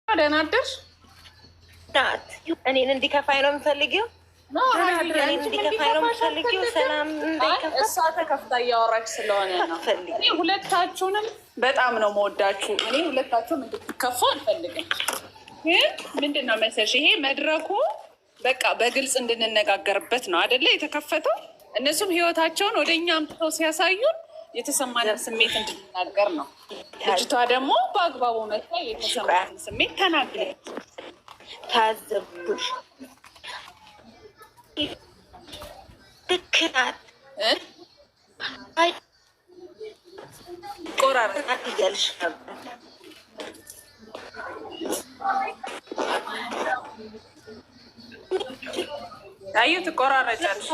ደህና አደርሽ? እኔን እንዲከፋኝ ነው የምፈልጊው? እኔን እንዲከፋኝ ነው የምፈልጊው? ሰላም እሷ ተከፍታ እያወራች ስለሆነ ነው። እኔ ሁለታችሁንም በጣም ነው መወዳችሁ። እኔ ሁለታችሁም እንድትከፉ አልፈልግም። ግን ምንድን ነው መሰለሽ ይሄ መድረኩ በቃ በግልጽ እንድንነጋገርበት ነው አይደለ የተከፈተው። እነሱም ህይወታቸውን ወደ እኛ አምጥተው ሲያሳዩን የተሰማንን ስሜት እንድንናገር ነው። ልጅቷ ደግሞ በአግባቡ መታ የተሰማንን ስሜት ተናግረች። ታዘብኩሽ። ልክ ናት። ቆራረጥ እያልሽ ነበር። አዩ ትቆራረጫለሽ።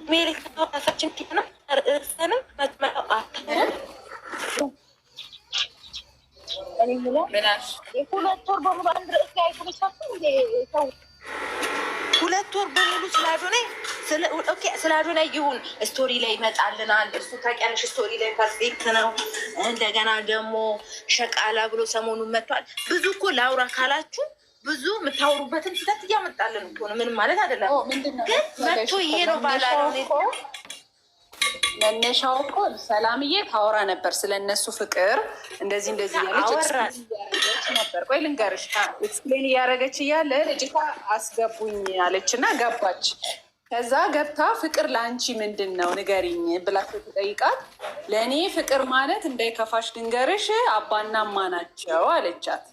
ሜሪካ ራሳችን ሆነ ርዕሰንም መጥመጠው አታለም። ሁለት ወር በሙሉ አንድ ርዕስ ላይ ሰው 2 ወር በሙሉ ስለ አዶናይ ይሁን ስቶሪ ላይ ይመጣልናል። እሱ ታውቂያለሽ ስቶሪ ላይ ፐርፌክት ነው። እንደገና ደግሞ ሸቃላ ብሎ ሰሞኑን መጥቷል። ብዙ እኮ ላውራ ካላችሁ ብዙ የምታወሩበትን ስህተት እያመጣልን እኮ ነው። ምንም ማለት አይደለም። ግን መጥቶ ይሄ ነው ባላለው መነሻው እኮ ሰላምዬ ታወራ ነበር ስለነሱ ፍቅር እንደዚህ ያለች ነበር። ቆይ ልንገርሽ፣ ኤክስፕሌን እያደረገች እያለ ልጅቷ አስገቡኝ አለች እና ገባች። ከዛ ገብታ ፍቅር ለአንቺ ምንድን ነው ንገሪኝ ብላ ስትጠይቃት ለእኔ ፍቅር ማለት እንዳይከፋሽ ድንገርሽ አባና እማ ናቸው አለቻት።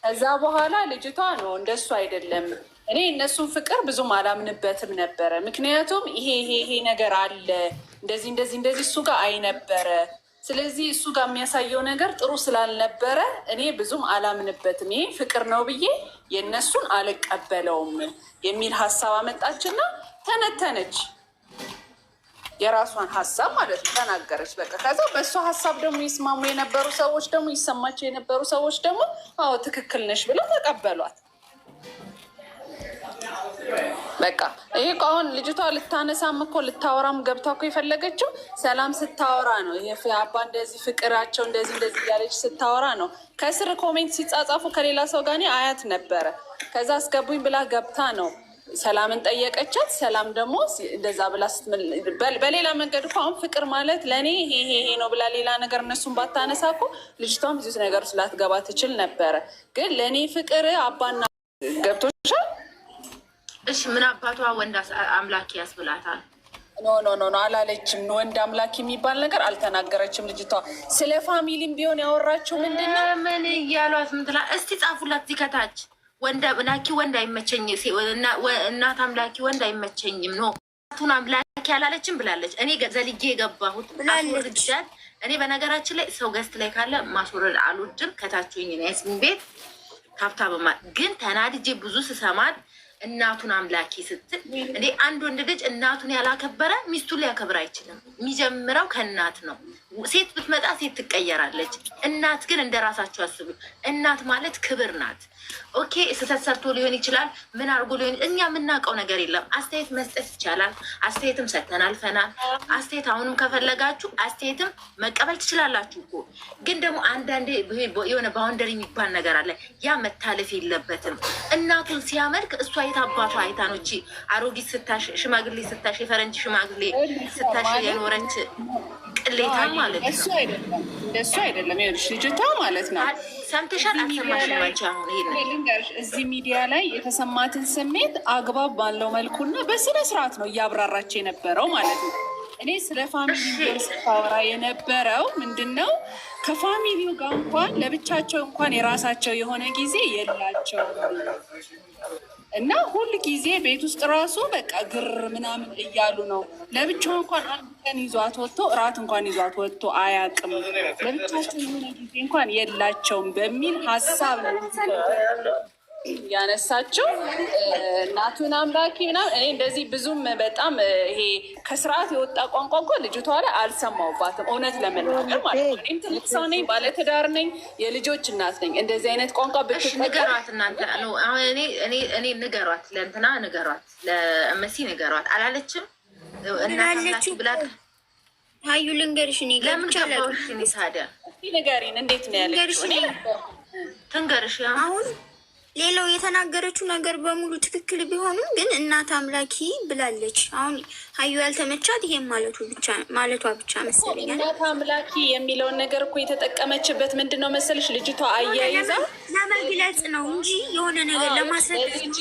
ከዛ በኋላ ልጅቷ ነው እንደሱ አይደለም፣ እኔ እነሱን ፍቅር ብዙም አላምንበትም ነበረ። ምክንያቱም ይሄ ነገር አለ እንደዚህ እሱ ጋር አይነበረ። ስለዚህ እሱ ጋር የሚያሳየው ነገር ጥሩ ስላልነበረ እኔ ብዙም አላምንበትም፣ ይሄ ፍቅር ነው ብዬ የእነሱን አልቀበለውም የሚል ሀሳብ አመጣችና ተነተነች። የራሷን ሀሳብ ማለት ነው ተናገረች። በቃ ከዛ በእሷ ሀሳብ ደግሞ ይስማሙ የነበሩ ሰዎች ደግሞ ይሰማቸው የነበሩ ሰዎች ደግሞ አዎ ትክክል ነሽ ብለው ተቀበሏት። በቃ ይሄ አሁን ልጅቷ ልታነሳም እኮ ልታወራም ገብታ እኮ የፈለገችው ሰላም ስታወራ ነው። ይሄ አባ እንደዚህ ፍቅራቸው እንደዚህ እያለች ስታወራ ነው። ከስር ኮሜንት ሲጻጻፉ ከሌላ ሰው ጋር አያት ነበረ። ከዛ አስገቡኝ ብላ ገብታ ነው ሰላምን ጠየቀቻት። ሰላም ደግሞ እንደዛ ብላ በሌላ መንገድ እኮ አሁን ፍቅር ማለት ለእኔ ይሄ ነው ብላ ሌላ ነገር እነሱን ባታነሳ እኮ ልጅቷም ብዙ ነገር ስላትገባ ትችል ነበረ። ግን ለእኔ ፍቅር አባና ገብቶሻል። እሺ ምን አባቷ ወንድ አምላኪ ያስብላታል? ኖ አላለችም። ወንድ አምላኪ የሚባል ነገር አልተናገረችም ልጅቷ። ስለ ፋሚሊም ቢሆን ያወራችው ምንድን ነው? ምን እያሏት ምትላ? እስቲ ጻፉላት እዚህ ከታች። ወንድ አምላኪ ወንድ አይመቸኝ፣ እናት አምላኪ ወንድ አይመቸኝም። ኖ እናቱን አምላኪ አላለችም ብላለች። እኔ ዘልጌ የገባሁት አስወርጃት። እኔ በነገራችን ላይ ሰው ገስት ላይ ካለ ማስወረድ አልወድም። ከታችኝ ያስሚን ቤት ታብታ ግን ተናድጄ ብዙ ስሰማት እናቱን አምላኪ ስትል እንዴ! አንድ ወንድ ልጅ እናቱን ያላከበረ ሚስቱን ሊያከብር አይችልም። የሚጀምረው ከእናት ነው። ሴት ብትመጣ ሴት ትቀየራለች። እናት ግን እንደ ራሳቸው አስቡ። እናት ማለት ክብር ናት። ኦኬ ስህተት ሰርቶ ሊሆን ይችላል፣ ምን አድርጎ ሊሆን፣ እኛ የምናውቀው ነገር የለም። አስተያየት መስጠት ይቻላል። አስተያየትም ሰጥተን አልፈናል። አስተያየት አሁንም ከፈለጋችሁ አስተያየትም መቀበል ትችላላችሁ እኮ። ግን ደግሞ አንዳንዴ የሆነ ባውንደሪ የሚባል ነገር አለ። ያ መታለፍ የለበትም። እናቱን ሲያመልክ እሷ የት አባቷ አይታ ነው እቺ አሮጊት ስታሽ፣ ሽማግሌ ስታሽ፣ የፈረንጅ ሽማግሌ ስታሽ የኖረች ቅሌታ ማለት ነው። እንደሱ አይደለም። ይኸውልሽ ልጅቷ ማለት ነው ሰምተሻል? አልሰማሽም? አሁን እዚህ ሚዲያ ላይ የተሰማትን ስሜት አግባብ ባለው መልኩና በስነ ስርዓት ነው እያብራራች የነበረው ማለት ነው። እኔ ስለ ፋሚሊ ስታወራ የነበረው ምንድን ነው፣ ከፋሚሊው ጋር እንኳን ለብቻቸው እንኳን የራሳቸው የሆነ ጊዜ የላቸው እና ሁል ጊዜ ቤት ውስጥ ራሱ በቃ ግር ምናምን እያሉ ነው። ለብቻው እንኳን አንድ ቀን ይዟት ወጥቶ እራት እንኳን ይዟት ወጥቶ አያውቅም። ለብቻቸው የሆነ ጊዜ እንኳን የላቸውም በሚል ሀሳብ ነው ያነሳቸው። እናቱን አምላኪ ምናምን እኔ እንደዚህ ብዙም በጣም ይሄ ከስርዓት የወጣ ቋንቋ እኮ ልጅቷ ላይ አልሰማሁባትም፣ እውነት ለመናገር ማለት ነው። እኔም ትልቅ ሰው ነኝ፣ ባለትዳር ነኝ፣ የልጆች እናት ነኝ። እንደዚህ አይነት ቋንቋ ንገሯት እናንተ። እኔ ንገሯት፣ ለእንትና ንገሯት፣ ለመሲ ንገሯት አላለችም? እናታችሁ ብላ ሀዩ ልንገርሽ፣ እኔ ለምን ገባሽ? ሳደ ንገሪን፣ እንዴት ነው ያለችው? ትንገርሽ አሁን ሌላው የተናገረችው ነገር በሙሉ ትክክል ቢሆንም ግን እናት አምላኪ ብላለች። አሁን ሀዩ ያልተመቻት ይሄም ማለቷ ብቻ መሰለኝ። እናት አምላኪ የሚለውን ነገር እኮ የተጠቀመችበት ምንድን ነው መሰለሽ? ልጅቷ አያይዛ ለመግለጽ ነው እንጂ የሆነ ነገር ለማስረዳት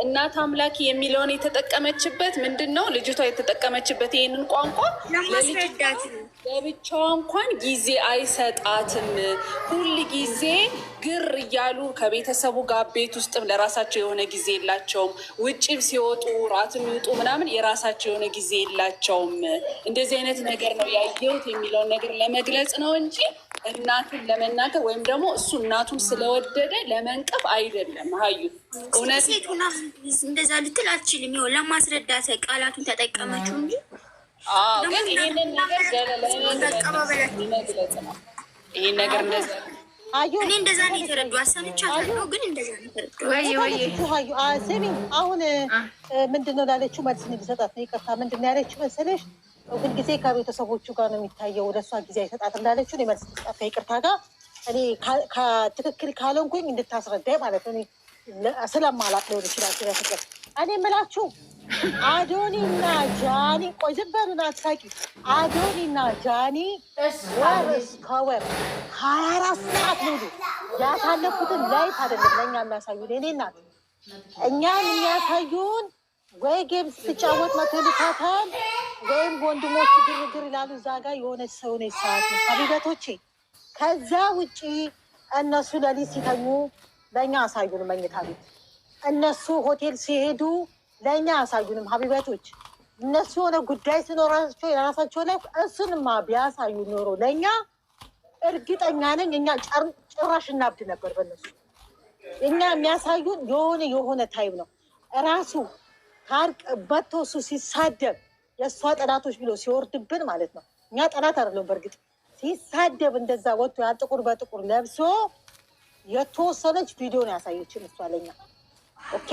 እናት አምላኪ የሚለውን የተጠቀመችበት ምንድን ነው? ልጅቷ የተጠቀመችበት ይህንን ቋንቋ ለማስረዳት ነው። ለብቻዋ እንኳን ጊዜ አይሰጣትም። ሁል ጊዜ ግር እያሉ ከቤተሰቡ ጋር ቤት ውስጥም ለራሳቸው የሆነ ጊዜ የላቸውም። ውጭም ሲወጡ ራት የሚወጡ ምናምን የራሳቸው የሆነ ጊዜ የላቸውም። እንደዚህ አይነት ነገር ነው ያየሁት የሚለውን ነገር ለመግለጽ ነው እንጂ እናቱን ለመናገር ወይም ደግሞ እሱ እናቱን ስለወደደ ለመንቀፍ አይደለም። ሀዩ እውነት እንደዛ ልትል አትችልም። ይኸው ለማስረዳት ቃላቱን ተጠቀመችው እንጂ ግን ይህንን ነገር ለመግለጽ ነው። ይህን ነገር እኔ እንደዛ ነው የተረዱ አሰምቻለሁ፣ ግን እንደዛ ነው የተረዱ። ስሚ አሁን ምንድን ነው ላለችው መልስ እንዲሰጣት ነው። ይቅርታ ምንድን ነው ያለችው መሰለሽ? ሁልጊዜ ከቤተሰቦቹ ጋር ነው የሚታየው፣ ወደ እሷ ጊዜ አይሰጣት እንዳለችው እኔ መልስ ስጣት ከይቅርታ ጋር እኔ ትክክል ካልሆንኩኝ እንድታስረዳኝ ማለት ነው። ስለማላቅ ሊሆን ይችላል። ስለፍቅር እኔ የምላችሁ አዶኒና ጃኒ ቆይ ዝም በሉና አትሳቂ። አዶኒና ጃኒ ወር እስከ ወር 24 ሰዓት ሙሉ ያሳለፉትን ላይፍ አይደለም ለእኛ የሚያሳዩን። የኔ እናት እኛን የሚያሳዩን ወይ ጌም ስትጫወት መተልካታል ወይም ወንድሞቹ ግርግር ይላሉ። እዛ ጋር የሆነች ሰው ነች ሰዓት ሀቢበቶቼ። ከዛ ውጭ እነሱ ለሊት ሲተኙ ለእኛ አሳዩን መኝታ ቤት። እነሱ ሆቴል ሲሄዱ ለእኛ አሳዩንም ሀቢበቶች። እነሱ የሆነ ጉዳይ ሲኖራቸው የራሳቸው ላይ እሱንማ ቢያሳዩ ኖሮ ለእኛ እርግጠኛ ነኝ እኛ ጭራሽ እናብድ ነበር በነሱ። እኛ የሚያሳዩን የሆነ ታይም ነው። እራሱ ታርቅ በቶ እሱ ሲሳደብ የእሷ ጠላቶች ብሎ ሲወርድብን ማለት ነው። እኛ ጠላት አይደለም በእርግጥ ሲሳደብ እንደዛ ወጥቶ ያ ጥቁር በጥቁር ለብሶ የተወሰነች ቪዲዮ ነው ያሳየችን እሷ ለኛ። ኦኬ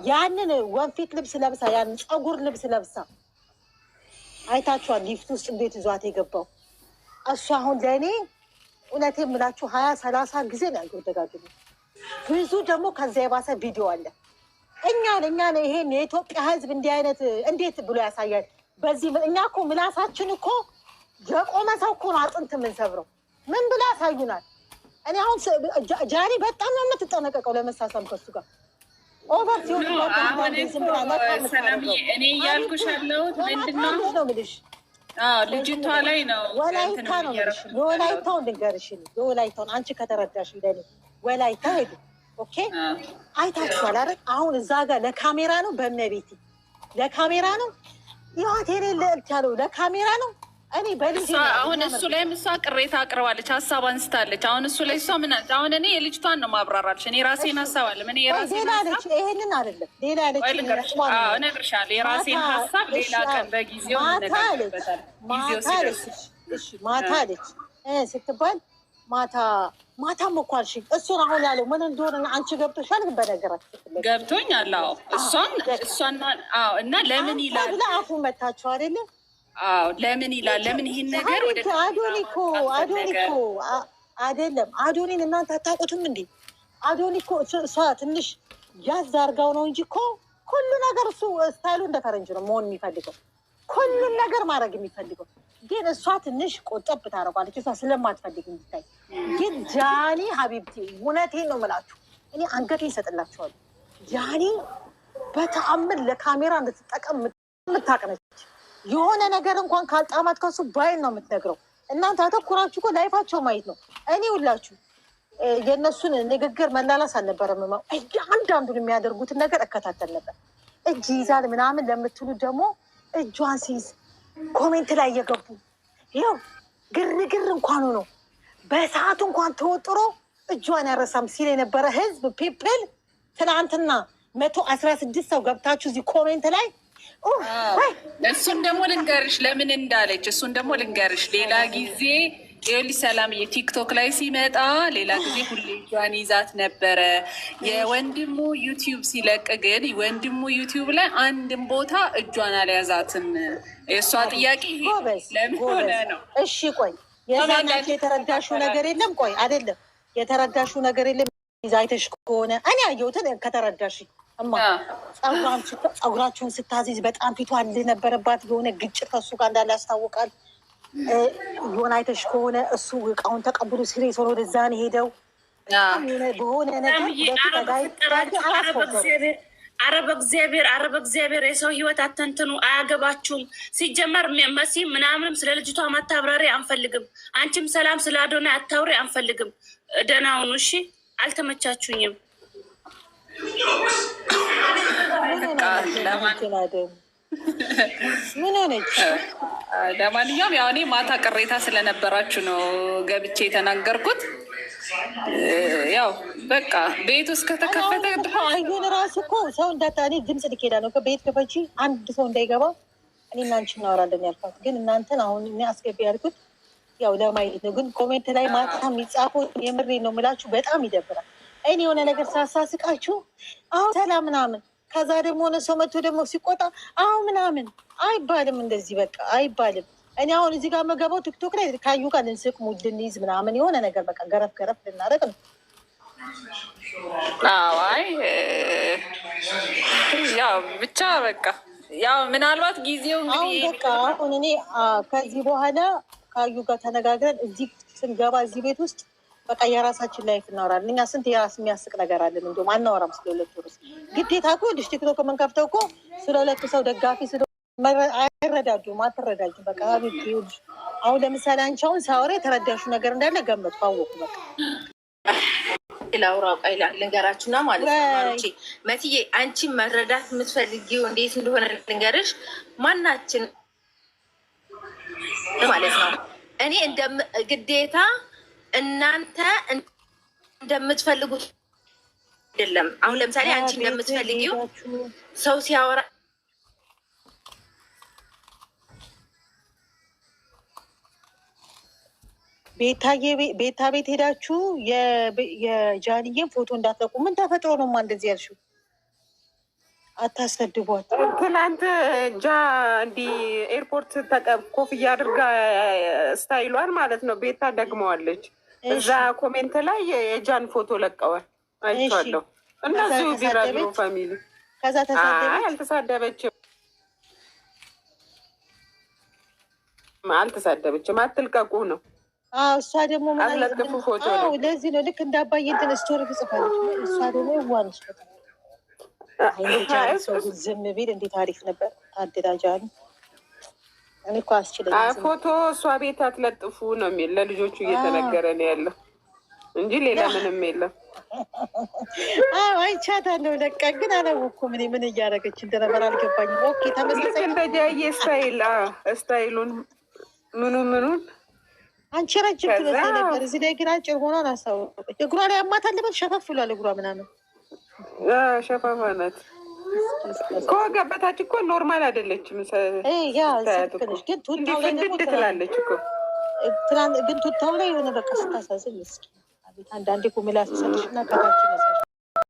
ያንን ወንፊት ልብስ ለብሳ ያን ፀጉር ልብስ ለብሳ አይታችኋል። ሊፍት ውስጥ እንዴት ይዟት የገባው እሱ። አሁን ለእኔ እውነቴ የምላችሁ 20-30 ጊዜ ነው ያልተደጋግሙ። ብዙ ደግሞ ከዛ የባሰ ቪዲዮ አለ። እኛን ይሄን የኢትዮጵያ ሕዝብ እንዲህ አይነት እንዴት ብሎ ያሳያል? በዚህ እኛ እኮ ምላሳችን እኮ የቆመ ሰው እኮ ነው አጥንት የምንሰብረው። ምን ብሎ ያሳዩናል? እኔ አሁን ጃኒ በጣም ነው የምትጠነቀቀው ለመሳሳም ከሱ ጋር ኦቨር ሲሆን ሰላምዬ፣ እኔ እያልኩሽ ያለሁት ምንድን ነው የምልሽ ልጅቷ ላይ ነው። ወላይታ ነው የምልሽ። የወላይታውን ልንገርሽ፣ የወላይታውን አንቺ ከተረዳሽ ለኔ ወላይታ ሄዱ። ኦኬ አይታችኋል አይደል? አሁን እዛ ጋር ለካሜራ ነው በእመቤቴ ለካሜራ ነው ይዋቴኔ ለእልት ያለው ለካሜራ ነው። እኔ በልጅ አሁን እሱ ላይም እሷ ቅሬታ አቅርባለች፣ ሀሳብ አንስታለች። አሁን እሱ ላይ እሷ ምን አሁን እኔ የልጅቷን ነው ማብራራልሽ። እኔ ራሴን ሀሳብ አለ ምን የራሴን ሀሳብ ይሄንን አይደለም ሌላ ያለች እነግርሻለሁ። የራሴን ሀሳብ ሌላ ቀን በጊዜው እንነጋገርበታለን። ጊዜው ሲደርስ እሺ ማታ አለች ስትባል ማታም እኮ አልሽኝ። እሱን አሁን ያለው ምን እንደሆነ አንቺ ገብቶሻል? ግን በነገራችን ገብቶኛል። አዎ እሷን እና ለምን ይላል ለአፉ መታችሁ አይደለ? አዎ ለምን ይላል? ለምን ይሄን ነገር ወደ አዶኒ እኮ አይደለም። አዶኒን እናንተ አታውቁትም እንዴ? አዶኒ እኮ እሷ ትንሽ ያዝ አድርጋው ነው እንጂ እኮ ሁሉ ነገር እሱ ስታይሉ እንደ ፈረንጅ ነው መሆን የሚፈልገው፣ ሁሉን ነገር ማድረግ የሚፈልገው። ግን እሷ ትንሽ ቆጠብ ታደርጓለች፣ እሷ ስለማትፈልግ እንዲታይ። ግን ጃኒ ሀቢብቲ እውነቴን ነው የምላችሁ፣ እኔ አንገቴን እሰጥላችኋለሁ። ጃኒ በተአምር ለካሜራ እንድትጠቀም የምታውቅ ነች። የሆነ ነገር እንኳን ካልጣማት ከሱ ባይን ነው የምትነግረው። እናንተ አተኩራችሁ እኮ ላይፋቸው ማየት ነው። እኔ ሁላችሁ የእነሱን ንግግር መላላስ አልነበረም። አንዳንዱን የሚያደርጉትን ነገር እከታተል ነበር። እጅ ይዛል ምናምን ለምትሉ ደግሞ እጇን ሲይዝ ኮሜንት ላይ እየገቡ ይኸው ግርግር እንኳን ነው በሰዓቱ እንኳን ተወጥሮ እጇን ያረሳም ሲል የነበረ ህዝብ ፒፕል ትናንትና 116 ሰው ገብታችሁ እዚህ ኮሜንት ላይ እሱን ደግሞ ልንገርሽ ለምን እንዳለች። እሱን ደግሞ ልንገርሽ ሌላ ጊዜ ይኸውልሽ ሰላምዬ፣ ቲክቶክ ላይ ሲመጣ ሌላ ጊዜ ሁሌ እጇን ይዛት ነበረ። የወንድሙ ዩቲዩብ ሲለቅ ግን ወንድሙ ዩቲዩብ ላይ አንድም ቦታ እጇን አልያዛትም። የእሷ ጥያቄ ለምን ሆነ ነው። እሺ ቆይ የዛናቸው የተረዳሽው ነገር የለም። ቆይ አይደለም የተረዳሽው ነገር የለም። ይዛይተሽ ከሆነ እኔ ያየሁትን ከተረዳሽ እማ ጸጉራችሁን ስታዚዝ በጣም ፊቷ እንደነበረባት የሆነ ግጭት ከሱ ጋር እንዳለ ያስታውቃል። የሆነ አይተሽ ከሆነ እሱ እቃውን ተቀብሎ ሲሬ ሰው ወደዛ ነው ሄደው በሆነ ነገር አረ በእግዚአብሔር የሰው ህይወት አተንትኑ፣ አያገባችሁም። ሲጀመር መሲ ምናምንም ስለ ልጅቷ ማታብራሪ አንፈልግም። አንቺም ሰላም ስለ አዶናይ አታውሪ አንፈልግም። ደህና ሁኑ እሺ። አልተመቻችሁኝም። ምን ሆነች? ለማንኛውም ያው እኔ ማታ ቅሬታ ስለነበራችሁ ነው ገብቼ የተናገርኩት። ያው በቃ ቤት ውስጥ ከተከፈተ አይሆን ራሱ እኮ ሰው እንዳታ እኔ ድምፅ ልኬዳ ነው ከቤት ከፈቺ አንድ ሰው እንዳይገባ እኔና አንቺ እናወራለን ያልኳት። ግን እናንተን አሁን እኔ አስገቢ ያልኩት ያው ለማየት ነው። ግን ኮሜንት ላይ ማታ የሚጻፈው የምሬ ነው የምላችሁ በጣም ይደብራል። እኔ የሆነ ነገር ሳሳስቃችሁ አሁን ሰላም ምናምን ከዛ ደግሞ ሆነ ሰው መጥቶ ደግሞ ሲቆጣ አሁን ምናምን አይባልም። እንደዚህ በቃ አይባልም። እኔ አሁን እዚህ ጋር መገባው ቲክቶክ ላይ ካዩ ጋር ልንስቅ ሙድ ልንይዝ ምናምን የሆነ ነገር በቃ ገረፍ ገረፍ ልናደርግ ነው። አይ ያው ብቻ በቃ ያው ምናልባት ጊዜው አሁን በቃ አሁን እኔ ከዚህ በኋላ ካዩ ጋር ተነጋግረን እዚህ ስንገባ እዚህ ቤት ውስጥ በቃ የራሳችን ላይፍ እናወራለን። እኛ ስንት የራስ የሚያስቅ ነገር አለን። እንዲሁም አናወራም ስለ ሁለት ወርስ ግዴታ እኮ ልጅ ቲክቶክ የምንከፍተው እኮ ስለ ሁለት ሰው ደጋፊ ስለ አይረዳዱም፣ አትረዳጁም። በቃ ቤት ይኸውልሽ አሁን ለምሳሌ አንቺ አሁን ሳወራ የተረዳሹ ነገር እንዳለ ገመትኩ አወኩ። በቃ ላውራ ቃይላ ልንገራችሁና ማለት ነው መትዬ አንቺ መረዳት የምትፈልጊው እንዴት እንደሆነ ልንገርሽ። ማናችን ማለት ነው እኔ ግዴታ እናንተ እንደምትፈልጉት አይደለም። አሁን ለምሳሌ አንቺ እንደምትፈልጊው ሰው ሲያወራ ቤታ ቤት ሄዳችሁ የጃንዬን ፎቶ እንዳትለቁ። ምን ተፈጥሮ ነው እንደዚህ ያልሽው? አታስገድቧት። ትናንት ጃ እንዲህ ኤርፖርት ኮፍያ አድርጋ ስታይሏን ማለት ነው ቤታ ደግመዋለች። እዛ ኮሜንት ላይ የጃን ፎቶ ለቀዋል አይቼዋለሁ። እነዚሁ ቢራድሮ ፋሚሊ ከዛ ተሳደበች። አልተሳደበችም። አትልቀቁ ነው። እሷ ደግሞ አትለጥፉ ፎቶ ነው። ለዚህ ነው ልክ እንዳባዬ እንትን ስቶሪ ትጽፋለች። እሷ ደግሞ ዋንስ ሰው ዝም ቢል እንዴት አሪፍ ነበር። ታደዳጃሉ እኔ እኮ አስችለኝ ፎቶ እሷ ቤት አትለጥፉ ነው የሚል ለልጆቹ እየተነገረ ነው ያለው እንጂ ሌላ ምንም የለም። አይቻታለሁ ለቃ ግን አላወኩም። እኔ ምን እያደረገች እንደነበር አልገባኝም። ኦኬ ተመሳሳይ እንደጃዬ ስታይሉን ምኑን አንቺ ረጅም ትመስል ነበር። እዚህ ላይ ግን አጭር ሆኗን አስታወቀች። እግሯ ላይ አማታለበት ሸፈፍ ብሏል እግሯ ምናምን ሸፋፋ ናት። ከወገብ በታች እኮ ኖርማል አይደለችም። ግን ትላለች እኮ ግን ቱታው ላይ የሆነ በቃ ስታሳዝን ምስኪን። አንዳንዴ እኮ ምላስ ሰጥሽ እና ከታች